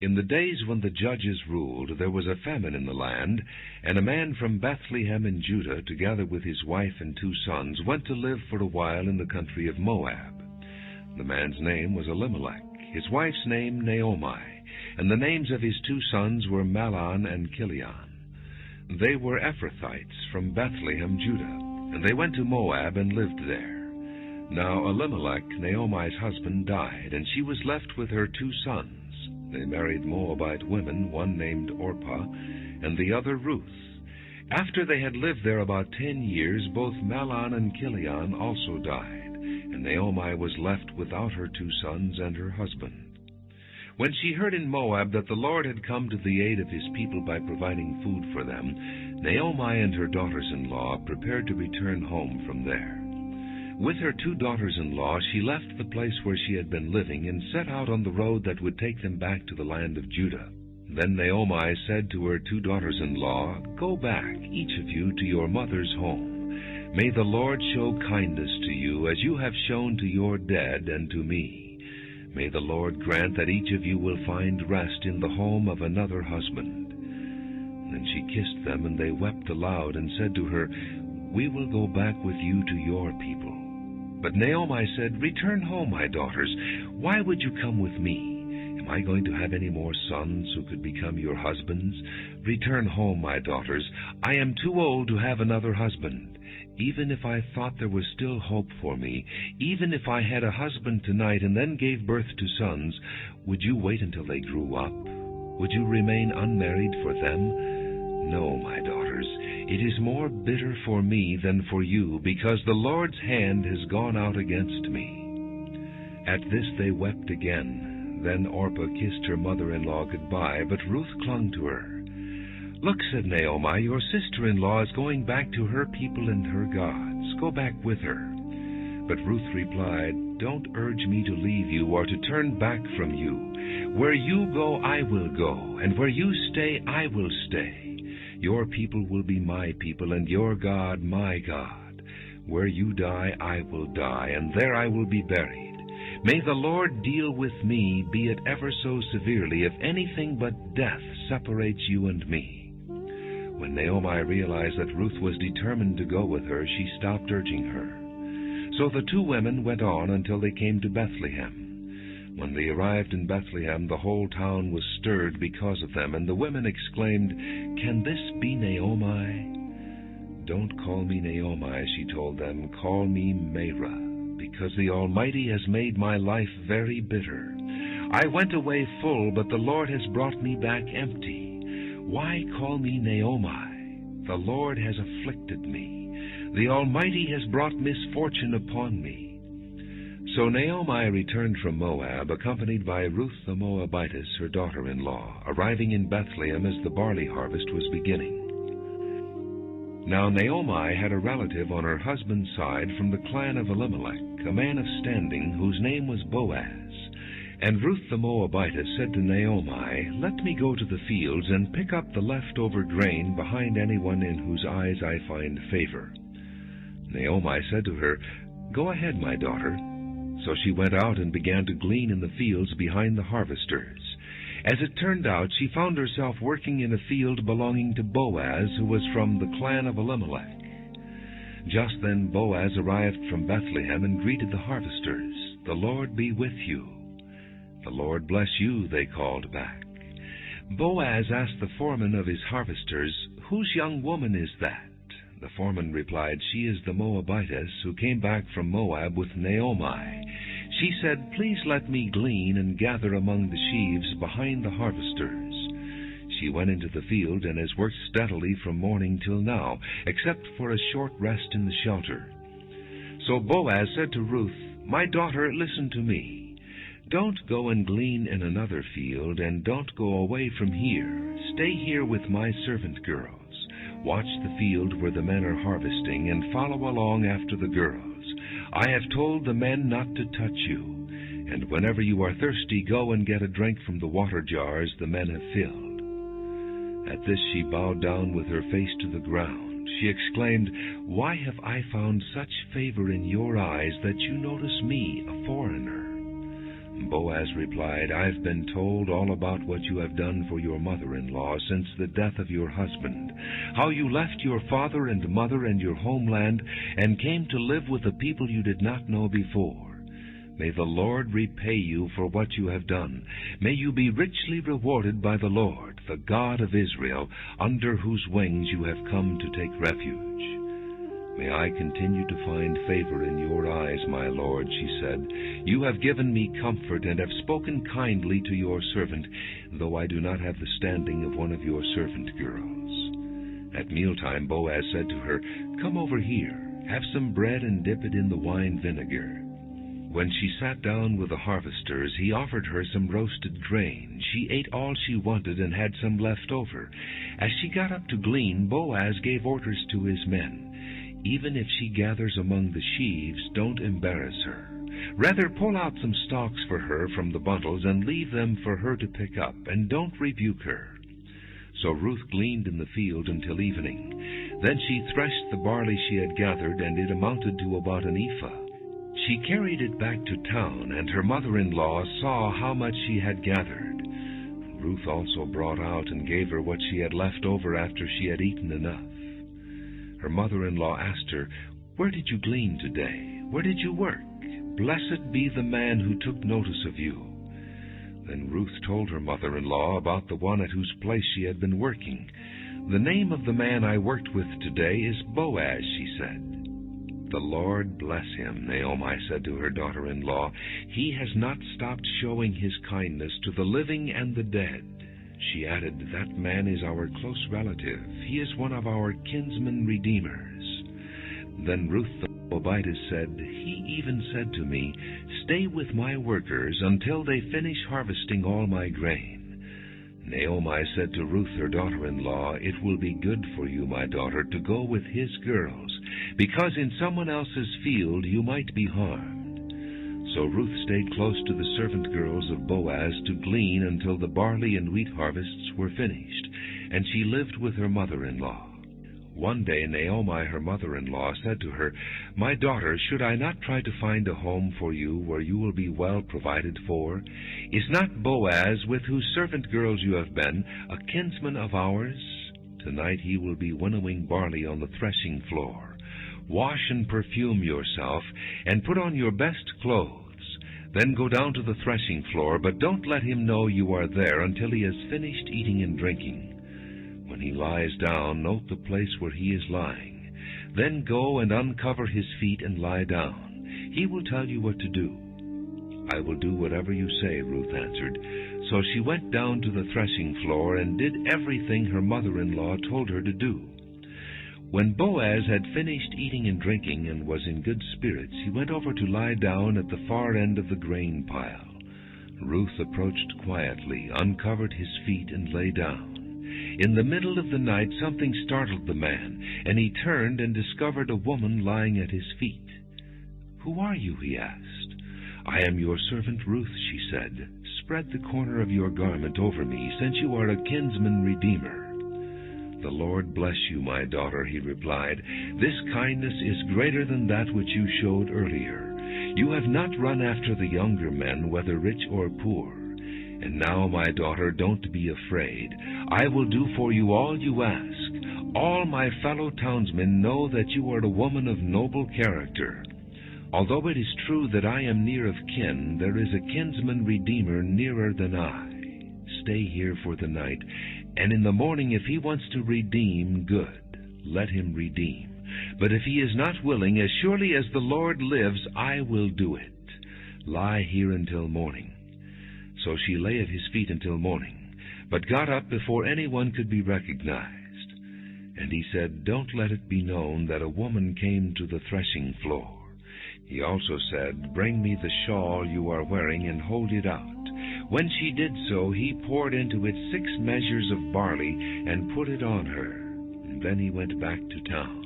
In the days when the judges ruled, there was a famine in the land, and a man from Bethlehem in Judah, together with his wife and 2 sons, went to live for a while in the country of Moab. The man's name was Elimelech, his wife's name Naomi, and the names of his 2 sons were Mahlon and Chilion. They were Ephrathites from Bethlehem, Judah, and they went to Moab and lived there. Now Elimelech, Naomi's husband, died, and she was left with her 2 sons. They married Moabite women, one named Orpah, and the other Ruth. After they had lived there about 10 years, both Mahlon and Chilion also died, and Naomi was left without her 2 sons and her husband. When she heard in Moab that the Lord had come to the aid of his people by providing food for them, Naomi and her daughters-in-law prepared to return home from there. With her 2 daughters-in-law, she left the place where she had been living and set out on the road that would take them back to the land of Judah. Then Naomi said to her 2 daughters-in-law, "Go back, each of you, to your mother's home. May the Lord show kindness to you, as you have shown to your dead and to me. May the Lord grant that each of you will find rest in the home of another husband." Then she kissed them, and they wept aloud and said to her, "We will go back with you to your people." But Naomi said, "Return home, my daughters. Why would you come with me? Am I going to have any more sons who could become your husbands? Return home, my daughters. I am too old to have another husband. Even if I thought there was still hope for me, even if I had a husband tonight and then gave birth to sons, would you wait until they grew up? Would you remain unmarried for them? No, my daughters. It is more bitter for me than for you, because the Lord's hand has gone out against me." At this they wept again. Then Orpah kissed her mother-in-law goodbye, but Ruth clung to her. "Look," said Naomi, "your sister-in-law is going back to her people and her gods. Go back with her." But Ruth replied, "Don't urge me to leave you or to turn back from you. Where you go, I will go, and where you stay, I will stay. Your people will be my people, and your God my God. Where you die, I will die, and there I will be buried. May the Lord deal with me, be it ever so severely, if anything but death separates you and me." When Naomi realized that Ruth was determined to go with her, she stopped urging her. So the 2 women went on until they came to Bethlehem. When they arrived in Bethlehem, the whole town was stirred because of them, and the women exclaimed, "Can this be Naomi?" "Don't call me Naomi," she told them. "Call me Mara, because the Almighty has made my life very bitter. I went away full, but the Lord has brought me back empty. Why call me Naomi? The Lord has afflicted me. The Almighty has brought misfortune upon me." So Naomi returned from Moab, accompanied by Ruth the Moabitess, her daughter-in-law, arriving in Bethlehem as the barley harvest was beginning. Now Naomi had a relative on her husband's side from the clan of Elimelech, a man of standing, whose name was Boaz. And Ruth the Moabitess said to Naomi, "Let me go to the fields and pick up the leftover grain behind anyone in whose eyes I find favor." Naomi said to her, "Go ahead, my daughter." So she went out and began to glean in the fields behind the harvesters. As it turned out, she found herself working in a field belonging to Boaz, who was from the clan of Elimelech. Just then Boaz arrived from Bethlehem and greeted the harvesters. "The Lord be with you." "The Lord bless you," they called back. Boaz asked the foreman of his harvesters, "Whose young woman is that?" The foreman replied, "She is the Moabitess who came back from Moab with Naomi. She said, 'Please let me glean and gather among the sheaves behind the harvesters.' She went into the field and has worked steadily from morning till now, except for a short rest in the shelter." So Boaz said to Ruth, "My daughter, listen to me. Don't go and glean in another field, and don't go away from here. Stay here with my servant girls. Watch the field where the men are harvesting, and follow along after the girls. I have told the men not to touch you, and whenever you are thirsty, go and get a drink from the water jars the men have filled." At this she bowed down with her face to the ground. She exclaimed, "Why have I found such favor in your eyes that you notice me, a foreigner?" Boaz replied, "I've been told all about what you have done for your mother-in-law since the death of your husband, how you left your father and mother and your homeland and came to live with a people you did not know before. May the Lord repay you for what you have done. May you be richly rewarded by the Lord, the God of Israel, under whose wings you have come to take refuge." "May I continue to find favor in your eyes, my Lord," she said. "You have given me comfort and have spoken kindly to your servant, though I do not have the standing of one of your servant girls." At mealtime Boaz said to her, "Come over here, have some bread and dip it in the wine vinegar." When she sat down with the harvesters, he offered her some roasted grain. She ate all she wanted and had some left over. As she got up to glean, Boaz gave orders to his men, "Even if she gathers among the sheaves, don't embarrass her. Rather pull out some stalks for her from the bundles and leave them for her to pick up, and don't rebuke her." So Ruth gleaned in the field until evening. Then she threshed the barley she had gathered, and it amounted to about an ephah. She carried it back to town, and her mother-in-law saw how much she had gathered. Ruth also brought out and gave her what she had left over after she had eaten enough. Her mother-in-law asked her, "Where did you glean today? Where did you work? Blessed be the man who took notice of you." Then Ruth told her mother-in-law about the one at whose place she had been working. "The name of the man I worked with today is Boaz," she said. "The Lord bless him," Naomi said to her daughter-in-law. "He has not stopped showing his kindness to the living and the dead." She added, "That man is our close relative. He is one of our kinsman redeemers." Then Ruth the Moabitess said, "He even said to me, 'Stay with my workers until they finish harvesting all my grain.'" Naomi said to Ruth her daughter-in-law, "It will be good for you, my daughter, to go with his girls, because in someone else's field you might be harmed." So Ruth stayed close to the servant girls of Boaz to glean until the barley and wheat harvests were finished, and she lived with her mother-in-law. One day Naomi, her mother-in-law, said to her, "My daughter, should I not try to find a home for you where you will be well provided for? Is not Boaz, with whose servant girls you have been, a kinsman of ours? Tonight he will be winnowing barley on the threshing floor. Wash and perfume yourself, and put on your best clothes. Then go down to the threshing floor, but don't let him know you are there until he has finished eating and drinking. When he lies down, note the place where he is lying. Then go and uncover his feet and lie down. He will tell you what to do." "I will do whatever you say," Ruth answered. So she went down to the threshing floor and did everything her mother-in-law told her to do. When Boaz had finished eating and drinking and was in good spirits, he went over to lie down at the far end of the grain pile. Ruth approached quietly, uncovered his feet, and lay down. In the middle of the night something startled the man, and he turned and discovered a woman lying at his feet. "Who are you?" he asked. "I am your servant Ruth," she said. "Spread the corner of your garment over me, since you are a kinsman redeemer." "The Lord bless you, my daughter," he replied. "This kindness is greater than that which you showed earlier. You have not run after the younger men, whether rich or poor. And now, my daughter, don't be afraid. I will do for you all you ask. All my fellow townsmen know that you are a woman of noble character. Although it is true that I am near of kin, there is a kinsman redeemer nearer than I. Stay here for the night, and in the morning if he wants to redeem, good, let him redeem. But if he is not willing, as surely as the Lord lives, I will do it. Lie here until morning." So she lay at his feet until morning, but got up before anyone could be recognized. And he said, "Don't let it be known that a woman came to the threshing floor." He also said, "Bring me the shawl you are wearing and hold it out." When she did so, he poured into it 6 measures of barley and put it on her. And then he went back to town.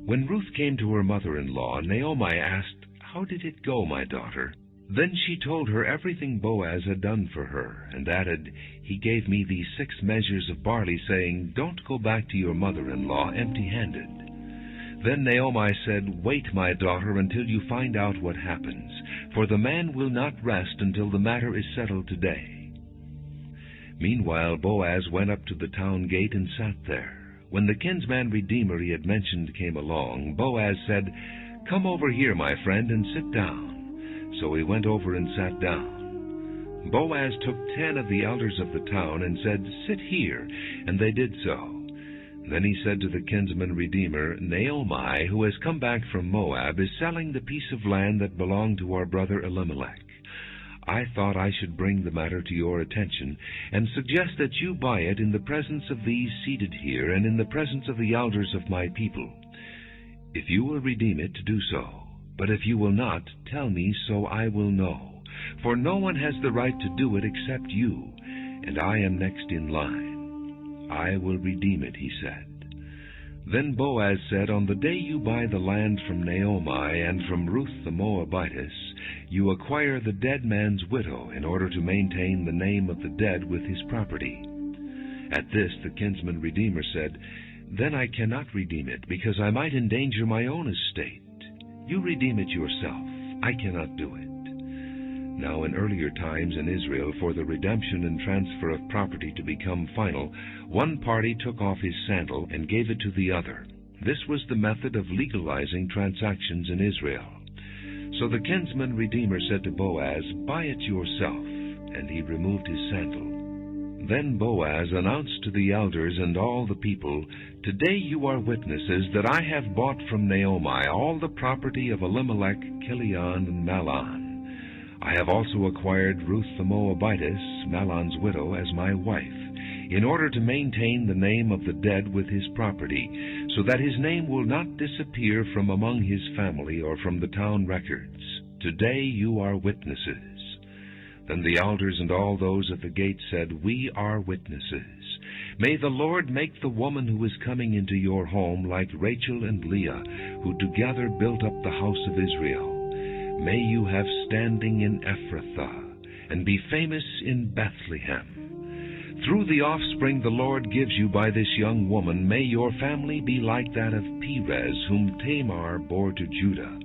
When Ruth came to her mother-in-law, Naomi asked, "How did it go, my daughter?" Then she told her everything Boaz had done for her, and added, "He gave me these 6 measures of barley, saying, 'Don't go back to your mother-in-law empty-handed.'" Then Naomi said, "Wait, my daughter, until you find out what happens, for the man will not rest until the matter is settled today." Meanwhile Boaz went up to the town gate and sat there. When the kinsman redeemer he had mentioned came along, Boaz said, "Come over here, my friend, and sit down." So he went over and sat down. Boaz took 10 of the elders of the town and said, "Sit here," and they did so. Then he said to the kinsman redeemer, "Naomi, who has come back from Moab, is selling the piece of land that belonged to our brother Elimelech. I thought I should bring the matter to your attention and suggest that you buy it in the presence of these seated here and in the presence of the elders of my people. If you will redeem it, do so. But if you will not, tell me, so I will know. For no one has the right to do it except you, and I am next in line. I will redeem it," he said. Then Boaz said, "On the day you buy the land from Naomi and from Ruth the Moabitess, you acquire the dead man's widow in order to maintain the name of the dead with his property." At this the kinsman redeemer said, "Then I cannot redeem it, because I might endanger my own estate. You redeem it yourself. I cannot do it." Now in earlier times in Israel, for the redemption and transfer of property to become final, one party took off his sandal and gave it to the other. This was the method of legalizing transactions in Israel. So the kinsman redeemer said to Boaz, "Buy it yourself," and he removed his sandal. Then Boaz announced to the elders and all the people, "Today you are witnesses that I have bought from Naomi all the property of Elimelech, Chilion, and Mahlon. I have also acquired Ruth the Moabitess, Mahlon's widow, as my wife, in order to maintain the name of the dead with his property, so that his name will not disappear from among his family or from the town records. Today you are witnesses." Then the elders and all those at the gate said, "We are witnesses. May the Lord make the woman who is coming into your home like Rachel and Leah, who together built up the house of Israel. May you have standing in Ephrathah, and be famous in Bethlehem. Through the offspring the Lord gives you by this young woman, may your family be like that of Perez, whom Tamar bore to Judah."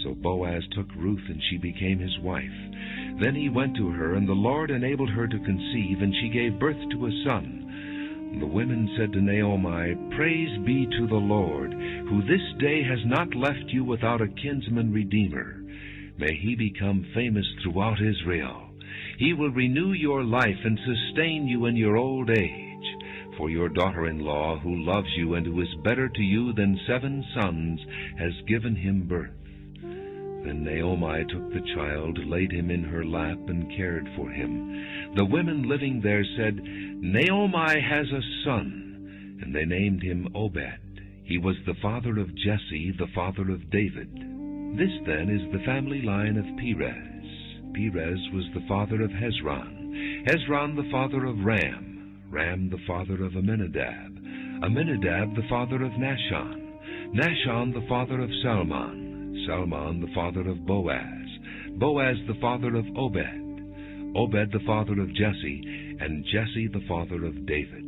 So Boaz took Ruth, and she became his wife. Then he went to her, and the Lord enabled her to conceive, and she gave birth to a son. The women said to Naomi, "Praise be to the Lord, who this day has not left you without a kinsman redeemer. May he become famous throughout Israel. He will renew your life and sustain you in your old age. For your daughter-in-law, who loves you and who is better to you than 7 sons, has given him birth." Then Naomi took the child, laid him in her lap, and cared for him. The women living there said, "Naomi has a son," and they named him Obed. He was the father of Jesse, the father of David. This then is the family line of Perez. Perez was the father of Hezron, Hezron the father of Ram, Ram the father of Amminadab, Amminadab the father of Nahshon, Nahshon the father of Salmon, Salmon the father of Boaz, Boaz the father of Obed, Obed the father of Jesse, and Jesse the father of David.